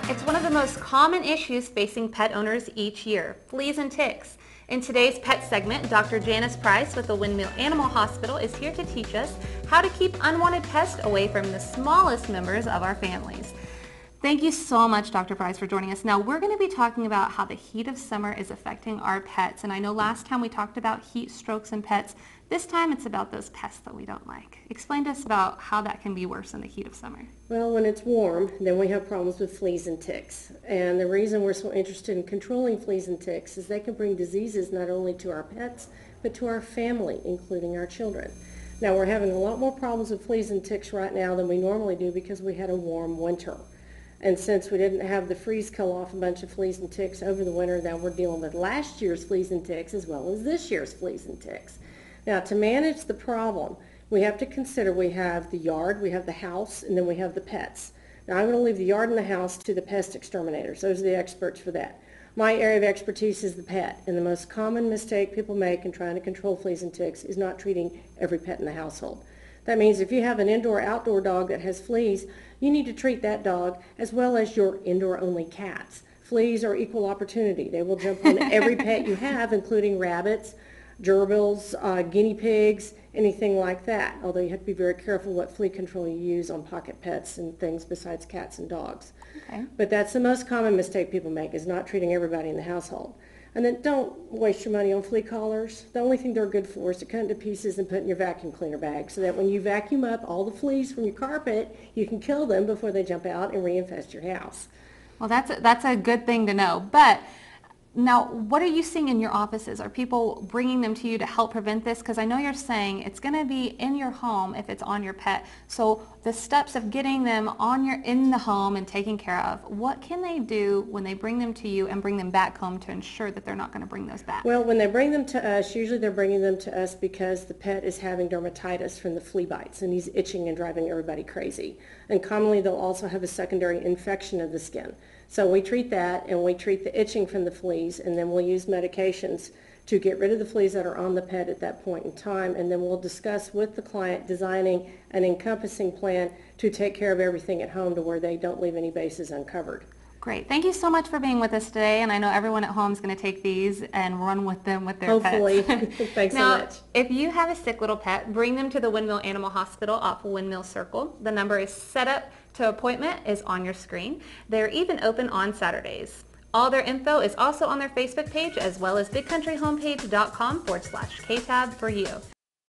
It's one of the most common issues facing pet owners each year, fleas and ticks. In today's pet segment, Dr. Janice Price with the Windmill Animal Hospital is here to teach us how to keep unwanted pests away from the smallest members of our families. Thank you so much, Dr. Price, for joining us. Now, we're going to be talking about how the heat of summer is affecting our pets. And I know last time we talked about heat strokes in pets. This time it's about those pests that we don't like. Explain to us about how that can be worse in the heat of summer. Well, when it's warm, then we have problems with fleas and ticks. And the reason we're so interested in controlling fleas and ticks is they can bring diseases not only to our pets, but to our family, including our children. Now, we're having a lot more problems with fleas and ticks right now than we normally do because we had a warm winter. And since we didn't have the freeze kill off a bunch of fleas and ticks over the winter, now we're dealing with last year's fleas and ticks as well as this year's fleas and ticks. Now, to manage the problem, we have to consider we have the yard, we have the house, and then we have the pets. Now, I'm going to leave the yard and the house to the pest exterminators. Those are the experts for that. My area of expertise is the pet, and the most common mistake people make in trying to control fleas and ticks is not treating every pet in the household. That means if you have an indoor-outdoor dog that has fleas, you need to treat that dog as well as your indoor-only cats. Fleas are equal opportunity. They will jump on every pet you have, including rabbits, gerbils, guinea pigs, anything like that. Although you have to be very careful what flea control you use on pocket pets and things besides cats and dogs. Okay. But that's the most common mistake people make, is not treating everybody in the household. And then don't waste your money on flea collars. The only thing they're good for is to cut into pieces and put in your vacuum cleaner bag so that when you vacuum up all the fleas from your carpet, you can kill them before they jump out and reinfest your house. Well, that's a good thing to know. But now, what are you seeing in your offices? Are people bringing them to you to help prevent this? Because I know you're saying it's going to be in your home if it's on your pet. So the steps of getting them in the home and taken care of, what can they do when they bring them to you and bring them back home to ensure that they're not going to bring those back? Well, when they bring them to us, usually they're bringing them to us because the pet is having dermatitis from the flea bites, and he's itching and driving everybody crazy. And commonly they'll also have a secondary infection of the skin. So we treat that, and we treat the itching from the fleas, and then we'll use medications to get rid of the fleas that are on the pet at that point in time, and then we'll discuss with the client designing an encompassing plan to take care of everything at home to where they don't leave any bases uncovered. Great. Thank you so much for being with us today, and I know everyone at home is going to take these and run with them with their Hopefully. pets. Thanks now, so much. If you have a sick little pet, bring them to the Windmill Animal Hospital off Windmill Circle. The number is set up to appointment is on your screen. They're even open on Saturdays. All their info is also on their Facebook page as well as bigcountryhomepage.com/KTAB-4U.